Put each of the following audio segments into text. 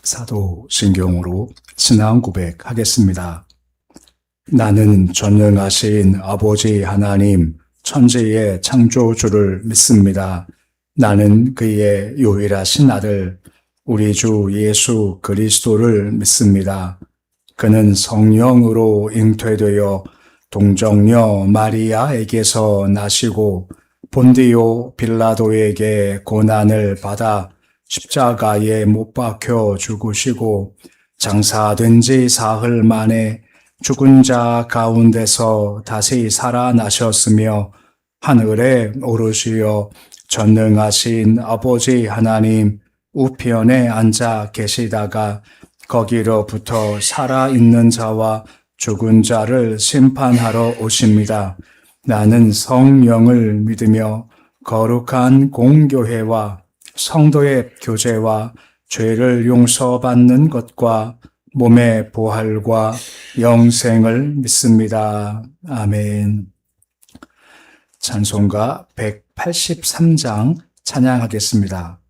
사도신경으로 신앙 고백하겠습니다. 나는 전능하신 아버지 하나님, 천지의 창조주를 믿습니다. 나는 그의 유일하신 아들, 우리 주 예수 그리스도를 믿습니다. 그는 성령으로 잉태되어 동정녀 마리아에게서 나시고 본디오 빌라도에게 고난을 받아 십자가에 못 박혀 죽으시고 장사된 지 사흘 만에 죽은 자 가운데서 다시 살아나셨으며 하늘에 오르시어 전능하신 아버지 하나님 우편에 앉아 계시다가 거기로부터 살아있는 자와 죽은 자를 심판하러 오십니다. 나는 성령을 믿으며 거룩한 공교회와 성도의 교제와 죄를 용서받는 것과 몸의 부활과 영생을 믿습니다. 아멘. 찬송가 183장 찬양하겠습니다.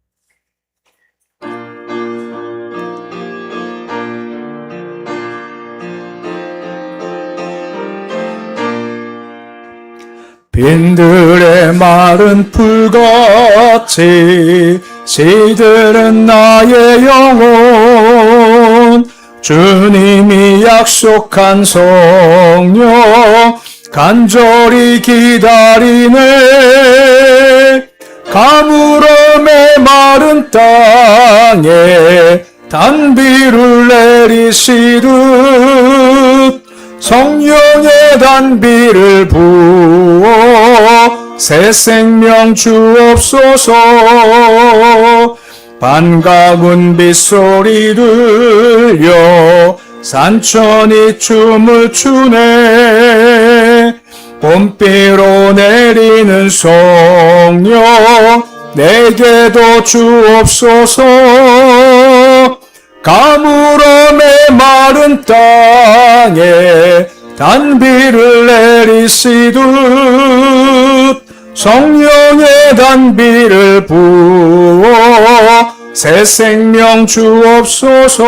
빈들의 마른 풀같이 시들은 나의 영혼 주님이 약속한 성령 간절히 기다리네 가물음의 마른 땅에 단비를 내리시듯 성령의 단비를 부어 새 생명 주옵소서 반가운 빗소리 들려 산천이 춤을 추네 봄비로 내리는 성령 내게도 주옵소서 가물음의 마른 땅에 단비를 내리시듯 성령의 단비를 부어 새 생명 주옵소서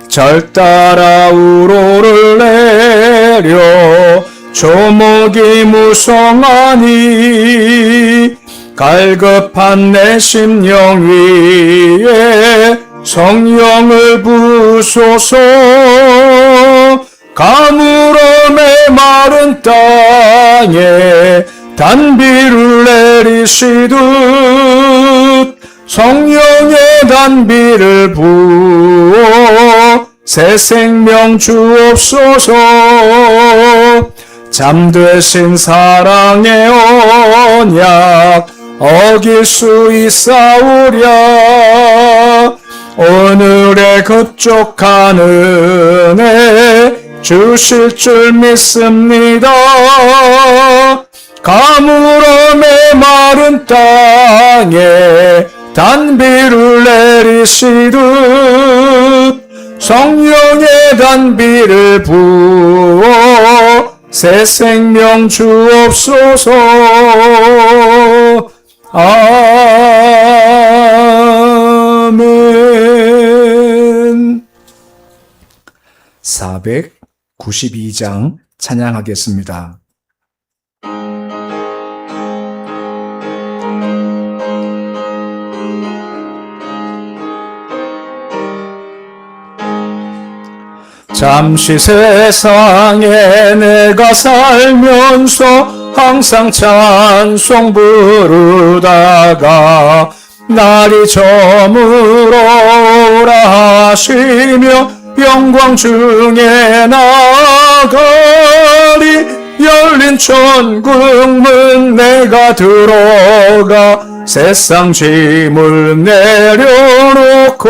절 따라 우로를 내려 조목이 무성하니 갈급한 내 심령 위에 성령을 부소서 가물음의 마른 땅에 단비를 내리시듯 성령의 단비를 부어 새 생명 주옵소서 잠드신 사랑의 언약 어길 수 있사오랴 오늘의 급족한 은혜 주실 줄 믿습니다 가물음의 마른 땅에 단비를 내리시듯 성령의 단비를 부어 새 생명 주옵소서 아멘. 492장 찬양하겠습니다. 잠시 세상에 내가 살면서 항상 찬송 부르다가 날이 저물어라 하시며 영광 중에 나가리 열린 천국문 내가 들어가 세상 짐을 내려놓고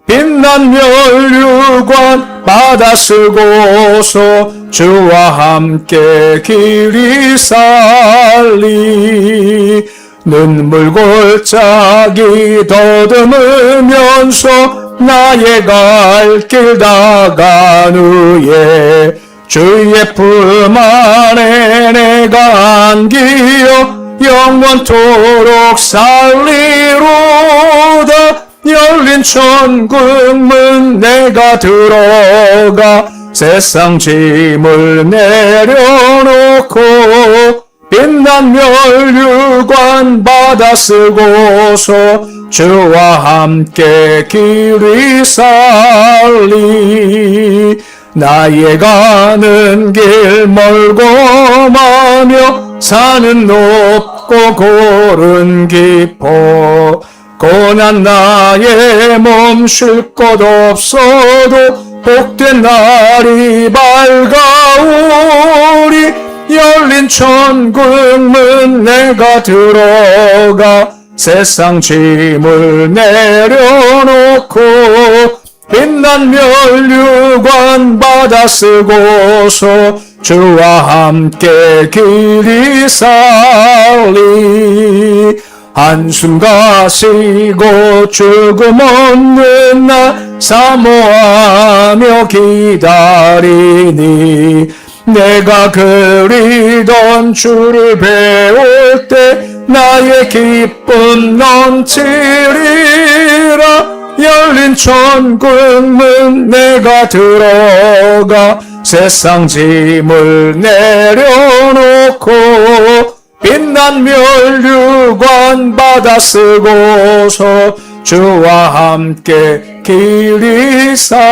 빛난 면류관 받아 쓰고서 주와 함께 길이 살리 눈물 골짜기 더듬으면서 나의 갈 길 다간 후에 주의 품 안에 내가 안기어 영원토록 살리로다 열린 천국문 내가 들어가 세상 짐을 내려놓고 빛난 멸류관 받아 쓰고서 주와 함께 길이 살리 나의 가는 길 멀고 마며 산은 높고 골은 깊어 고난 나의 몸 쉴 곳 없어도 복된 날이 밝아오리 열린 천국문 내가 들어가 세상 짐을 내려놓고 빛난 멸류관 받아 쓰고서 주와 함께 길이 살리 한숨 가시고 죽음 없는 날 사모하며 기다리니 내가 그리던 주를 배울 때 나의 기쁨 넘치리라 열린 천국문 내가 들어가 세상 짐을 내려놓고 빛난 멸류관 받아 쓰고서 주와 함께 길이 살리.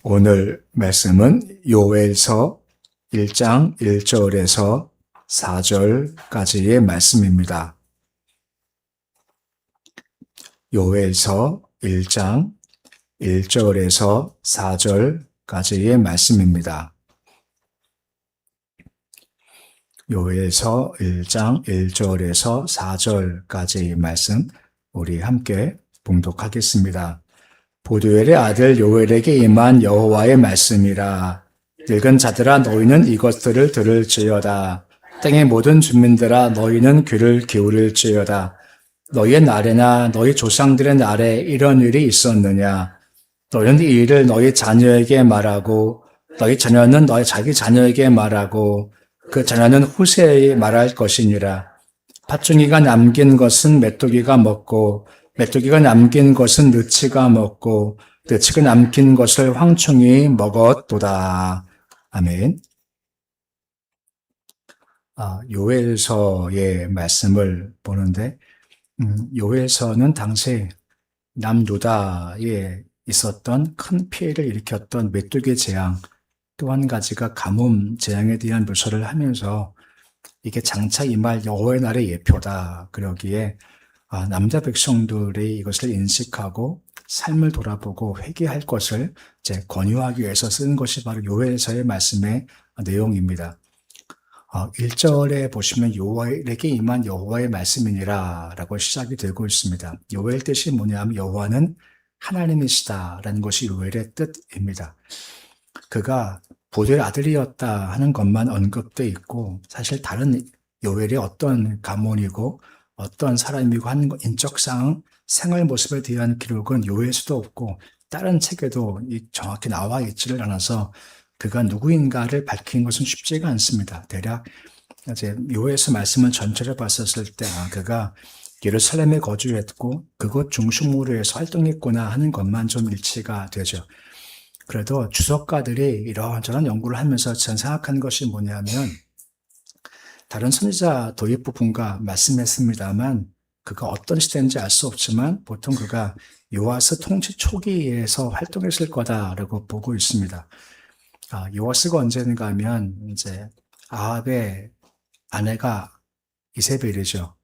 오늘 말씀은 요엘서 1장 1절에서 4절까지의 말씀입니다. 요엘서 1장 1절에서 4절까지의 말씀입니다. 요엘서 1장 1절에서 4절까지의 말씀 우리 함께 봉독하겠습니다. 보드웰의 아들 요엘에게 임한 여호와의 말씀이라. 늙은 자들아 너희는 이것들을 들을지어다. 땅의 모든 주민들아 너희는 귀를 기울일지어다. 너희의 날에나 너희 조상들의 날에 이런 일이 있었느냐. 너희는 이 일을 너희 자녀에게 말하고 너희 자녀는 너희 자기 자녀에게 말하고 그 자녀는 후세에 말할 것이니라. 팥중이가 남긴 것은 메뚜기가 먹고 메뚜기가 남긴 것은 느치가 먹고 느치가 남긴 것을 황충이 먹었도다. 아멘. 요엘서의 말씀을 보는데 요엘서는 당시 남유다에 있었던 큰 피해를 일으켰던 메뚜기 재앙 또 한 가지가 가뭄 재앙에 대한 묘사를 하면서 이게 장차 임할 여호와의 날의 예표다. 그러기에 남자 백성들이 이것을 인식하고 삶을 돌아보고 회개할 것을 이제 권유하기 위해서 쓴 것이 바로 요엘서의 말씀의 내용입니다. 1절에 보시면 요엘에게 임한 여호와의 말씀이니라 라고 시작이 되고 있습니다. 요엘 뜻이 뭐냐면 여호와는 하나님이시다라는 것이 요엘의 뜻입니다. 그가 보드의 아들이었다 하는 것만 언급되어 있고 사실 다른 요엘이 어떤 가문이고 어떤 사람이고 하는 인적사항, 생활 모습에 대한 기록은 요엘서도 없고 다른 책에도 정확히 나와 있지를 않아서 그가 누구인가를 밝히는 것은 쉽지가 않습니다. 대략 이제 요엘서 말씀을 전체를 봤었을 때 그가 예루살렘에 거주했고 그곳 중심으로 해서 활동했구나 하는 것만 좀 일치가 되죠. 그래도 주석가들이 이런저런 연구를 하면서 전 생각한 것이 뭐냐면 다른 선지자 도입 부분과 말씀했습니다만 그가 어떤 시대인지 알 수 없지만 보통 그가 요아스 통치 초기에서 활동했을 거다라고 보고 있습니다. 요아스가 언제인가 하면 이제 아합의 아내가 이세벨이죠.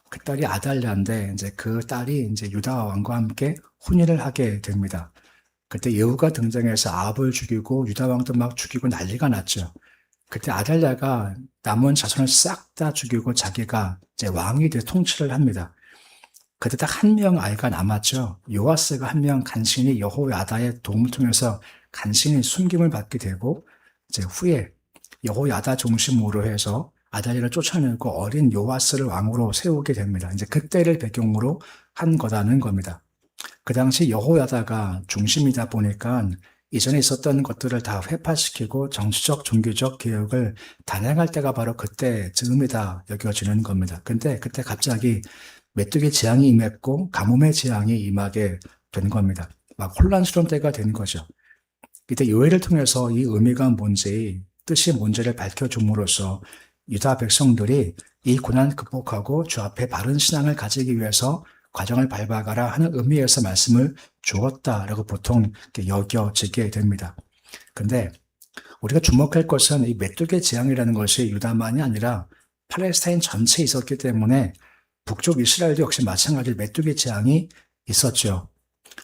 그 딸이 아달랴인데 이제 그 딸이 이제 유다 왕과 함께 혼인을 하게 됩니다. 그때 예후가 등장해서 아합을 죽이고 유다 왕도 막 죽이고 난리가 났죠. 그때 아달랴가 남은 자손을 싹 다 죽이고 자기가 이제 왕이 돼 통치를 합니다. 그때 딱 한 명 아이가 남았죠. 요아스가 한 명 간신히 여호야다의 도움을 통해서 간신히 숨김을 받게 되고 이제 후에 여호야다 중심으로 해서 아달랴를 쫓아내고 어린 요아스를 왕으로 세우게 됩니다. 이제 그때를 배경으로 한 거라는 겁니다. 그 당시 여호야다가 중심이다 보니까 이전에 있었던 것들을 다 회파시키고 정치적, 종교적 개혁을 단행할 때가 바로 그때 즈음이다 여겨지는 겁니다. 근데 그때 갑자기 메뚜기 재앙이 임했고 가뭄의 재앙이 임하게 된 겁니다. 막 혼란스러운 때가 된 거죠. 이때 요엘을 통해서 이 의미가 뭔지, 뜻이 뭔지를 밝혀줌으로써 유다 백성들이 이 고난 극복하고 주 앞에 바른 신앙을 가지기 위해서 과정을 밟아가라 하는 의미에서 말씀을 주었다라고 보통 이렇게 여겨지게 됩니다. 근데 우리가 주목할 것은 이 메뚜기 재앙이라는 것이 유다만이 아니라 팔레스타인 전체에 있었기 때문에 북쪽 이스라엘도 역시 마찬가지로 메뚜기 재앙이 있었죠.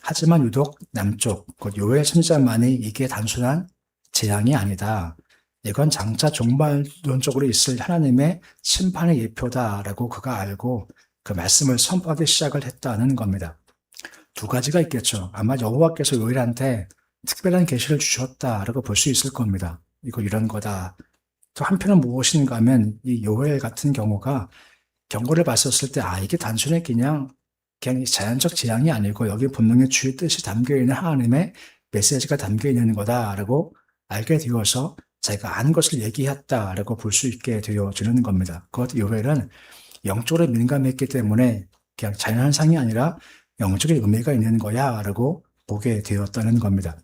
하지만 유독 남쪽, 곧 요엘 선지자만이 이게 단순한 재앙이 아니다. 이건 장차 종말론적으로 있을 하나님의 심판의 예표다라고 그가 알고 그 말씀을 선포하기 시작을 했다는 겁니다. 두 가지가 있겠죠. 아마 여호와께서 요엘한테 특별한 계시를 주셨다라고 볼 수 있을 겁니다. 이거 이런 거다. 또 한편은 무엇인가 하면 이 요엘 같은 경우가 경고를 봤었을 때 이게 단순히 그냥 자연적 재앙이 아니고 여기 분명히 주의 뜻이 담겨있는 하나님의 메시지가 담겨있는 거다라고 알게 되어서 자기가 아는 것을 얘기했다라고 볼 수 있게 되어지는 겁니다. 그것 요엘은 영적으로 민감했기 때문에 그냥 자연현상이 아니라 영적인 의미가 있는 거야 라고 보게 되었다는 겁니다.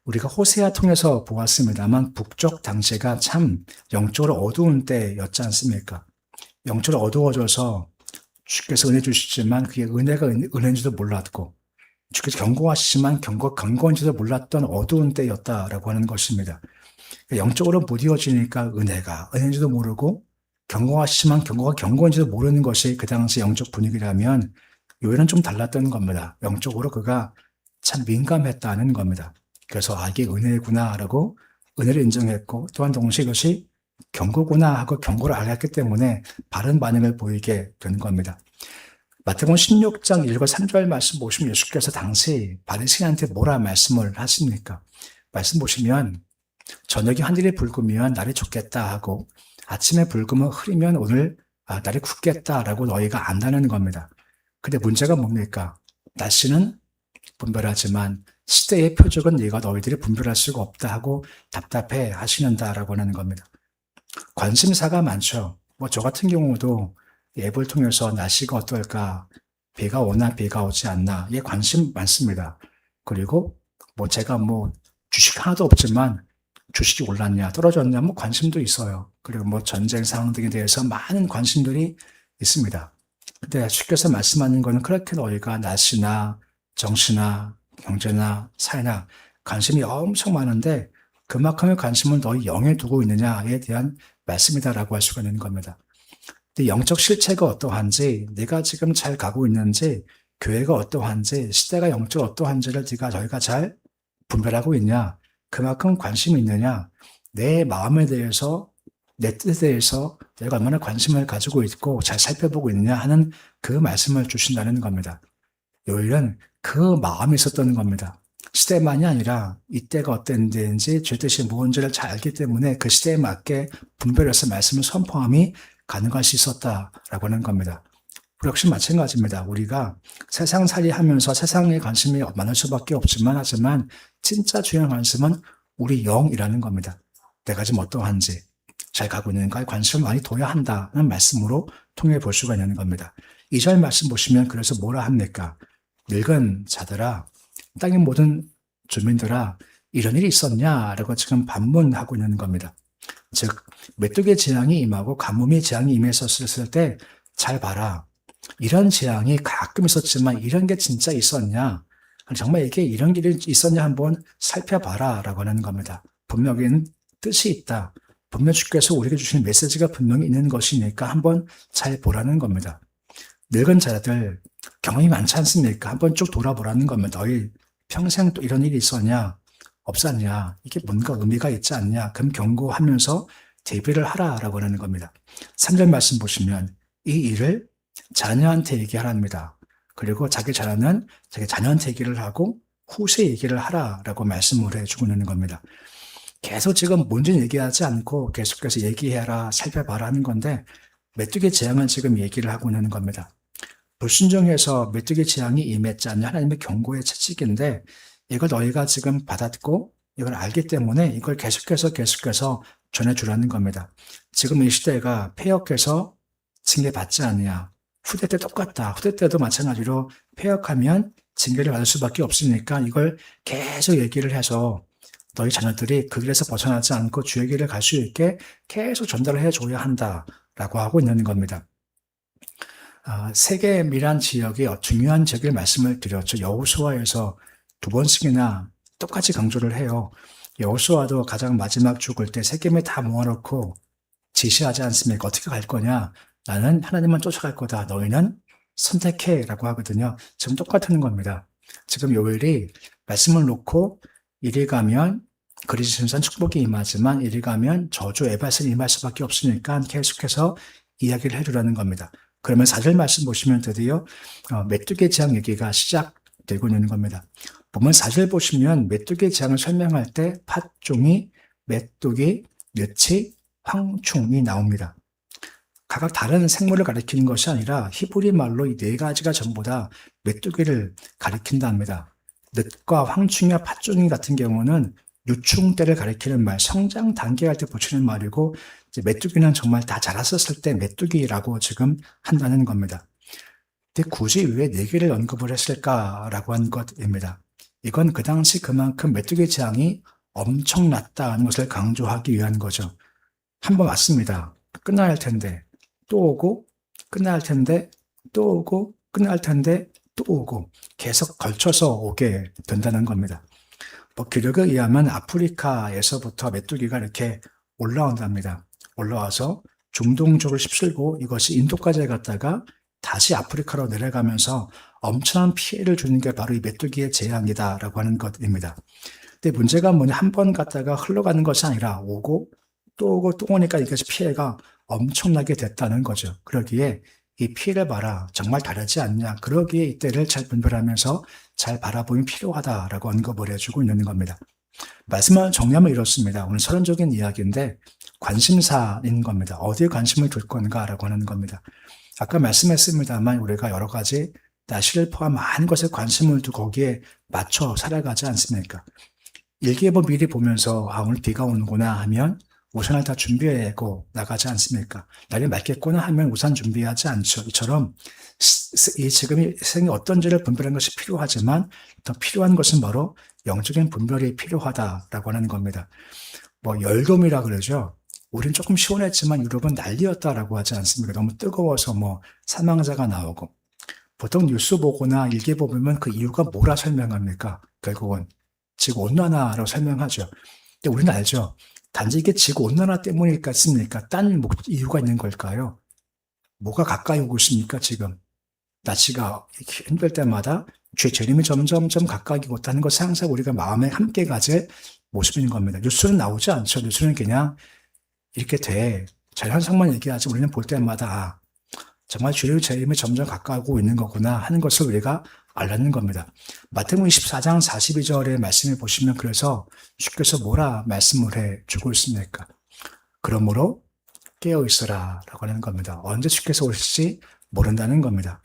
우리가 호세아 통해서 보았습니다만 북쪽 당시가 참 영적으로 어두운 때였지 않습니까? 영적으로 어두워져서 주께서 은혜 주시지만 그게 은혜가 은혜인지도 몰랐고 주께서 경고하시지만 경고인지도 몰랐던 어두운 때였다라고 하는 것입니다. 영적으로 못 이어지니까 은혜가 은혜인지도 모르고 경고하시지만 경고가 경고인지도 모르는 것이 그 당시 영적 분위기라면 요엘은 좀 달랐던 겁니다. 영적으로 그가 참 민감했다는 겁니다. 그래서 이게 은혜구나라고 은혜를 인정했고 또한 동시에 이것이 경고구나 하고 경고를 알았기 때문에 바른 반응을 보이게 된 겁니다. 마태복음 16장 1과 3절 말씀 보시면 예수께서 당시 바리새인한테 뭐라 말씀을 하십니까? 말씀 보시면 저녁에 하늘이 붉으면 날이 좋겠다 하고 아침에 붉으면 흐리면 오늘 날이 굳겠다라고 너희가 안다는 겁니다. 근데 문제가 뭡니까? 날씨는 분별하지만 시대의 표적은 네가 너희들이 분별할 수가 없다 하고 답답해 하시는다라고 하는 겁니다. 관심사가 많죠. 저 같은 경우도 앱을 통해서 날씨가 어떨까, 비가 오나 비가 오지 않나, 이게 관심 많습니다. 그리고 제가 주식 하나도 없지만 주식이 올랐냐, 떨어졌냐, 관심도 있어요. 그리고 전쟁 상황 등에 대해서 많은 관심들이 있습니다. 근데 주께서 말씀하는 거는 그렇게 너희가 날씨나 정치나 경제나 사회나 관심이 엄청 많은데 그만큼의 관심을 너희 영에 두고 있느냐에 대한 말씀이다라고 할 수가 있는 겁니다. 근데 영적 실체가 어떠한지, 내가 지금 잘 가고 있는지, 교회가 어떠한지, 시대가 영적으로 어떠한지를 저희가 잘 분별하고 있냐, 그만큼 관심이 있느냐, 내 마음에 대해서, 내 뜻에 대해서 내가 얼마나 관심을 가지고 있고 잘 살펴보고 있느냐 하는 그 말씀을 주신다는 겁니다. 요일은 그 마음이 있었던 겁니다. 시대만이 아니라 이때가 어떤 때인지 제 뜻이 무엇인지를 잘 알기 때문에 그 시대에 맞게 분별해서 말씀을 선포함이 가능할 수 있었다라고 하는 겁니다. 우리 역시 마찬가지입니다. 우리가 세상살이 하면서 세상에 관심이 많을 수밖에 없지만 하지만 진짜 중요한 관심은 우리 영이라는 겁니다. 내가 지금 어떠한지 잘 가고 있는가에 관심을 많이 둬야 한다는 말씀으로 통해 볼 수가 있는 겁니다. 2절 말씀 보시면 그래서 뭐라 합니까? 늙은 자들아, 땅의 모든 주민들아, 이런 일이 있었냐라고 지금 반문하고 있는 겁니다. 즉 메뚜기 재앙이 임하고 가뭄이 재앙이 임했었을 때 잘 봐라. 이런 재앙이 가끔 있었지만 이런 게 진짜 있었냐? 정말 이게 이런 일이 있었냐 한번 살펴봐라 라고 하는 겁니다. 분명히 뜻이 있다. 분명 주께서 우리에게 주신 메시지가 분명히 있는 것이니까 한번 잘 보라는 겁니다. 늙은 자들 경험이 많지 않습니까? 한번 쭉 돌아보라는 겁니다. 너희 평생 또 이런 일이 있었냐? 없었냐? 이게 뭔가 의미가 있지 않냐? 그럼 경고하면서 대비를 하라라고 하는 겁니다. 3절 말씀 보시면 이 일을 자녀한테 얘기하랍니다. 그리고 자기 자녀는 자기 자녀한테 얘기를 하고 후세 얘기를 하라라고 말씀을 해주고 있는 겁니다. 계속 지금 뭔지는 얘기하지 않고 계속해서 얘기해라, 살펴봐라 하는 건데 메뚜기 재앙은 지금 얘기를 하고 있는 겁니다. 불순종해서 메뚜기 재앙이 임했지 않냐 하나님의 경고의 채찍인데 이걸 너희가 지금 받았고 이걸 알기 때문에 이걸 계속해서 전해주라는 겁니다. 지금 이 시대가 폐역해서 징계받지 않느냐. 후대 때 똑같다. 후대 때도 마찬가지로 폐역하면 징계를 받을 수밖에 없으니까 이걸 계속 얘기를 해서 너희 자녀들이 그 길에서 벗어나지 않고 주의 길을 갈 수 있게 계속 전달을 해줘야 한다라고 하고 있는 겁니다. 세계미란 지역이 중요한 지역을 말씀을 드렸죠. 여호수아에서 2번씩이나 똑같이 강조를 해요. 여호수아도 가장 마지막 죽을 때 세겜에 다 모아놓고 지시하지 않습니까? 어떻게 갈 거냐? 나는 하나님만 쫓아갈 거다. 너희는 선택해 라고 하거든요. 지금 똑같은 겁니다. 지금 요엘이 말씀을 놓고 이리 가면 그리스도산 축복이 임하지만 이리 가면 저주 에바스는 임할 수밖에 없으니까 계속해서 이야기를 해주라는 겁니다. 그러면 4절 말씀 보시면 드디어 메뚜기 재앙 얘기가 시작되고 있는 겁니다. 보면 4절 보시면 메뚜기 재앙을 설명할 때 팥종이, 메뚜기, 멸치, 황충이 나옵니다. 각각 다른 생물을 가리키는 것이 아니라 히브리 말로 이 4가지가 전부 다 메뚜기를 가리킨답니다. 늑과 황충이와 팥종이 같은 경우는 유충 때를 가리키는 말, 성장 단계할 때 붙이는 말이고, 이제 메뚜기는 정말 다 자랐었을 때 메뚜기라고 지금 한다는 겁니다. 근데 굳이 왜 4개를 언급을 했을까라고 한 것입니다. 이건 그 당시 그만큼 메뚜기 재앙이 엄청났다는 것을 강조하기 위한 거죠. 한번 왔습니다. 끝나야 할 텐데 또 오고, 끝나야 할 텐데 또 오고, 끝나야 할 텐데 또 오고, 계속 걸쳐서 오게 된다는 겁니다. 기록에 의하면 아프리카에서부터 메뚜기가 이렇게 올라온답니다. 올라와서 중동 쪽을 휩쓸고 이것이 인도까지 갔다가 다시 아프리카로 내려가면서 엄청난 피해를 주는 게 바로 이 메뚜기의 재앙이다라고 하는 것입니다. 근데 문제가 뭐냐, 한 번 갔다가 흘러가는 것이 아니라 오고 또 오니까 이것이 피해가 엄청나게 됐다는 거죠. 그러기에 이 피해를 봐라, 정말 다르지 않냐, 그러기에 이때를 잘 분별하면서 잘 바라보면 필요하다라고 언급을 해주고 있는 겁니다. 말씀을 정리하면 이렇습니다. 오늘 서론적인 이야기인데 관심사인 겁니다. 어디에 관심을 둘 건가라고 하는 겁니다. 아까 말씀했습니다만 우리가 여러 가지 날씨를 포함한 것에 관심을 두고 거기에 맞춰 살아가지 않습니까? 일기예보 미리 보면서 오늘 비가 오는구나 하면 우산을 다 준비하고 나가지 않습니까? 날이 맑겠구나 하면 우산 준비하지 않죠. 이처럼 지금 세상이 어떤지를 분별하는 것이 필요하지만 더 필요한 것은 바로 영적인 분별이 필요하다라고 하는 겁니다. 열돔이라 그러죠. 우린 조금 시원했지만 유럽은 난리였다라고 하지 않습니까? 너무 뜨거워서 사망자가 나오고. 보통 뉴스 보거나 일기예보 보면 그 이유가 뭐라 설명합니까? 결국은 지구온난화라고 설명하죠. 근데 우리는 알죠. 단지 이게 지구온난화 때문일까? 딴 이유가 있는 걸까요? 뭐가 가까이 오고 있습니까, 지금? 날씨가 힘들 때마다 죄림이 점점 가까이 오다는 것을 항상 우리가 마음에 함께 가질 모습인 겁니다. 뉴스는 나오지 않죠. 뉴스는 그냥 이렇게 자연상만 얘기하지 우리는 볼 때마다 정말 주의 재림이 점점 가까우고 있는 거구나 하는 것을 우리가 알라는 겁니다. 마태복음 24장 42절의 말씀을 보시면 그래서 주께서 뭐라 말씀을 해주고 있습니까? 그러므로 깨어있으라 라고 하는 겁니다. 언제 주께서 오실지 모른다는 겁니다.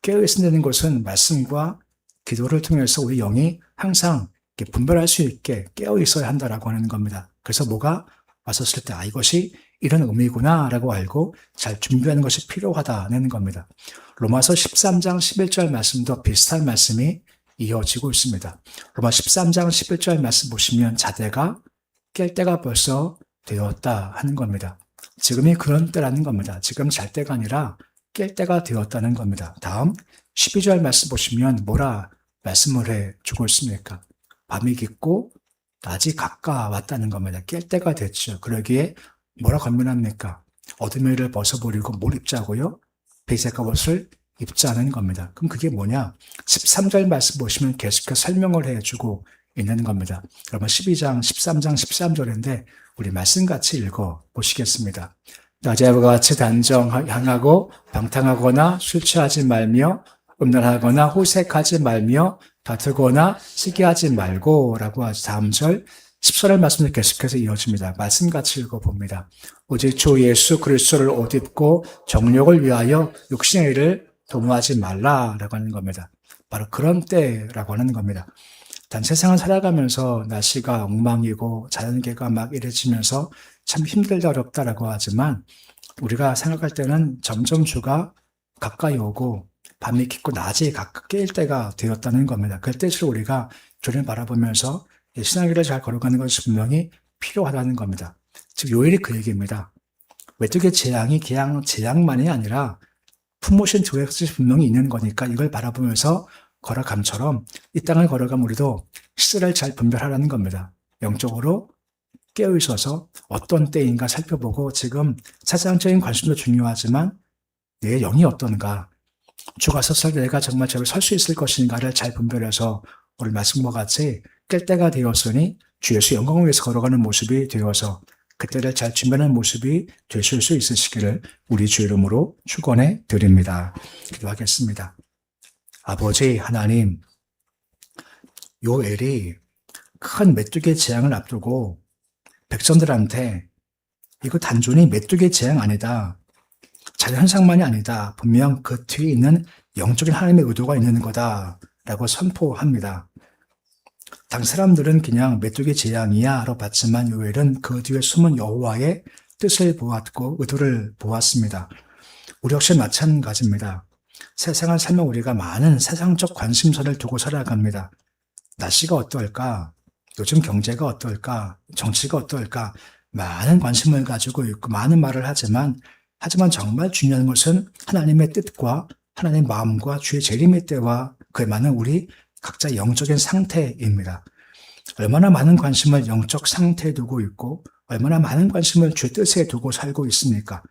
깨어있는다는 것은 말씀과 기도를 통해서 우리 영이 항상 분별할 수 있게 깨어있어야 한다라고 하는 겁니다. 그래서 뭐가 왔었을 때 이것이 이런 의미구나 라고 알고 잘 준비하는 것이 필요하다는 겁니다. 로마서 13장 11절 말씀도 비슷한 말씀이 이어지고 있습니다. 로마 13장 11절 말씀 보시면 자대가 깰 때가 벌써 되었다 하는 겁니다. 지금이 그런 때라는 겁니다. 지금 잘 때가 아니라 깰 때가 되었다는 겁니다. 다음 12절 말씀 보시면 뭐라 말씀을 해주고 있습니까? 밤이 깊고 낮이 가까웠다는 겁니다. 깰 때가 됐죠. 그러기에 뭐라 권면합니까? 어둠의 일을 벗어버리고 뭘 입자고요? 빛의 갑옷을 입자는 겁니다. 그럼 그게 뭐냐? 13절 말씀 보시면 계속해서 설명을 해주고 있는 겁니다. 여러분 12장, 13장, 13절인데 우리 말씀같이 읽어보시겠습니다. 낮에와 같이 단정하고 방탕하거나 술 취하지 말며 음란하거나 호색하지 말며 다투거나 시기하지 말고 라고 하죠. 다음 절 10절의 말씀을 계속해서 이어집니다. 말씀같이 읽어봅니다. 오직 주 예수 그리스도를 옷 입고 정욕을 위하여 육신의 일을 도모하지 말라라고 하는 겁니다. 바로 그런 때라고 하는 겁니다. 단 세상을 살아가면서 날씨가 엉망이고 자연계가 막 이래지면서 참 힘들다 어렵다라고 하지만 우리가 생각할 때는 점점 주가 가까이 오고 밤이 깊고 낮이 가깝게 일 때가 되었다는 겁니다. 그때일수록 우리가 주님을 바라보면서 신앙길을 잘 걸어가는 것이 분명히 필요하다는 겁니다. 즉 요일이 그 얘기입니다. 외적의 재앙이 그냥 재앙만이 아니라 품모신 두 가지 분명히 있는 거니까 이걸 바라보면서 걸어감처럼 이 땅을 걸어가면 우리도 시대를 잘 분별하라는 겁니다. 영적으로 깨어있어서 어떤 때인가 살펴보고 지금 세상적인 관심도 중요하지만 내 영이 어떤가, 주가 섰을 때 내가 정말 저를 설 수 있을 것인가를 잘 분별해서 오늘 말씀과 같이 깰 때가 되었으니 주 예수 영광을 위해서 걸어가는 모습이 되어서 그때를 잘 준비하는 모습이 되실 수 있으시기를 우리 주 이름으로 축원해 드립니다. 기도하겠습니다. 아버지 하나님, 요엘이 큰 메뚜기의 재앙을 앞두고 백성들한테 이거 단순히 메뚜기의 재앙 아니다. 자연현상만이 아니다. 분명 그 뒤에 있는 영적인 하나님의 의도가 있는 거다라고 선포합니다. 당 사람들은 그냥 메뚜기 재앙이야 라고 봤지만 요엘은 그 뒤에 숨은 여호와의 뜻을 보았고 의도를 보았습니다. 우리 역시 마찬가지입니다. 세상을 살면 우리가 많은 세상적 관심사를 두고 살아갑니다. 날씨가 어떨까? 요즘 경제가 어떨까? 정치가 어떨까? 많은 관심을 가지고 있고 많은 말을 하지만 정말 중요한 것은 하나님의 뜻과 하나님의 마음과 주의 재림의 때와 그에 맞는 우리 각자 영적인 상태입니다. 얼마나 많은 관심을 영적 상태에 두고 있고 얼마나 많은 관심을 주의 뜻에 두고 살고 있습니까?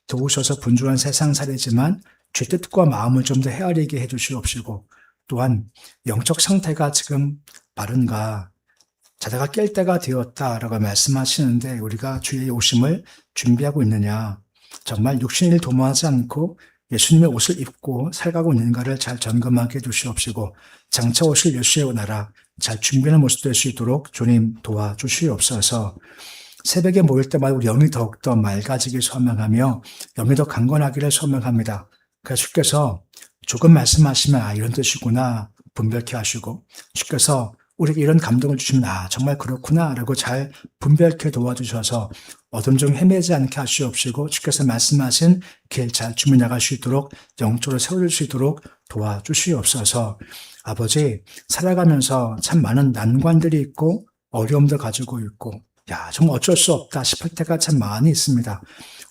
도우셔서 분주한 세상살이지만 주의 뜻과 마음을 좀 더 헤아리게 해주시옵시고 또한 영적 상태가 지금 바른가 자다가 깰 때가 되었다라고 말씀하시는데 우리가 주의 오심을 준비하고 있느냐 정말 육신을 도모하지 않고 예수님의 옷을 입고 살가고 있는가를 잘 점검하게 해주시옵시고 장차 오실 예수의 나라 잘 준비하는 모습 될 수 있도록 주님 도와주시옵소서. 새벽에 모일 때마다 우리 영이 더욱더 맑아지길 소망하며 영이 더 강건하기를 소망합니다. 그래서 주께서 조금 말씀하시면 이런 뜻이구나 분별케 하시고 주께서 우리에게 이런 감동을 주시면 정말 그렇구나 라고 잘 분별케 도와주셔서 어둠 중 헤매지 않게 하시옵시고 주께서 말씀하신 길 잘 준비 나갈 수 있도록 영적으로 세워줄 수 있도록 도와주시옵소서. 아버지 살아가면서 참 많은 난관들이 있고 어려움도 가지고 있고 정말 어쩔 수 없다 싶을 때가 참 많이 있습니다.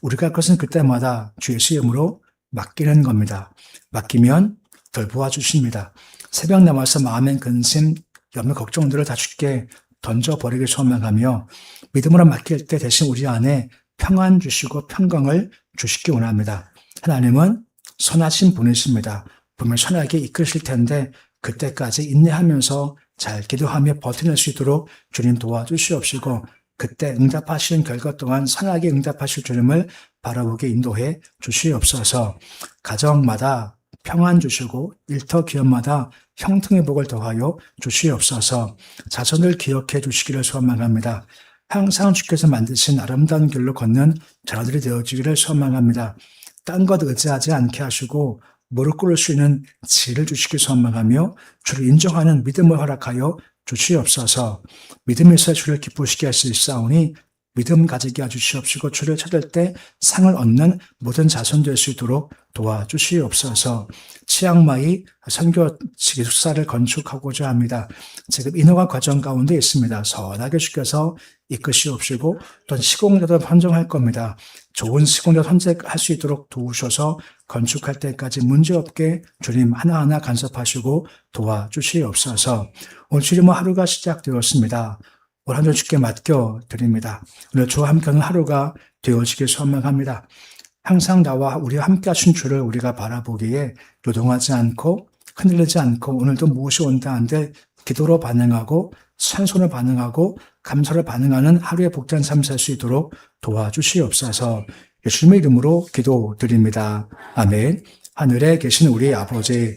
우리가 할 것은 그때마다 주 예수의 이름으로 맡기는 겁니다. 맡기면 덜 도와주십니다. 새벽 남아서 마음의 근심 염려 걱정들을 다 주께 던져버리길 소망하며 믿음으로 맡길 때 대신 우리 안에 평안 주시고 평강을 주시기 원합니다. 하나님은 선하신 분이십니다. 분명 선하게 이끄실 텐데 그때까지 인내하면서 잘 기도하며 버텨낼 수 있도록 주님 도와주시옵시고 그때 응답하시는 결과 또한 선하게 응답하실 주님을 바라보게 인도해 주시옵소서. 가정마다 평안 주시고 일터 기업마다 형통의 복을 더하여 주시옵소서. 자손을 기억해 주시기를 소망합니다. 항상 주께서 만드신 아름다운 길로 걷는 자녀들이 되어지기를 소망합니다. 딴 것 의지하지 않게 하시고 무릎 꿇을 수 있는 지혜를 주시기 소망하며 주를 인정하는 믿음을 허락하여 주시옵소서. 믿음에서 주를 기쁘시게 할 수 있사오니 믿음 가지게 해주시옵시고 주를 찾을 때 상을 얻는 모든 자손 될 수 있도록 도와주시옵소서. 치앙마이 선교 기숙사를 건축하고자 합니다. 지금 인허가 과정 가운데 있습니다. 선하게 주께서 이끄시옵시고 또 시공자도 선정할 겁니다. 좋은 시공자 선택할 수 있도록 도우셔서 건축할 때까지 문제없게 주님 하나하나 간섭하시고 도와주시옵소서. 오늘 주님 하루가 시작되었습니다. 오늘 한 주 주께 맡겨드립니다. 오늘 주와 함께하는 하루가 되어지길 소망합니다. 항상 나와 우리와 함께 하신 주를 우리가 바라보기에 요동하지 않고 흔들리지 않고 오늘도 무엇이 온다 한들 기도로 반응하고 찬송으로 반응하고 감사로 반응하는 하루의 복된 삶 살 수 있도록 도와주시옵소서. 예수님의 이름으로 기도드립니다. 아멘. 하늘에 계신 우리 아버지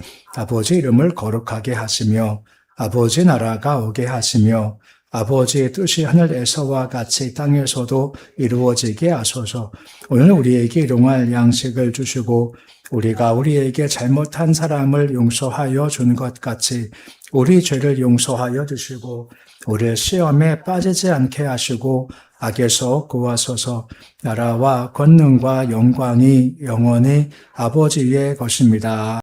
이름을 거룩하게 하시며 아버지 나라가 오게 하시며 아버지의 뜻이 하늘에서와 같이 땅에서도 이루어지게 하소서. 오늘 우리에게 일용할 양식을 주시고 우리가 우리에게 잘못한 사람을 용서하여 준 것 같이 우리 죄를 용서하여 주시고 우리를 시험에 빠지지 않게 하시고 악에서 구하소서. 나라와 권능과 영광이 영원히 아버지의 것입니다.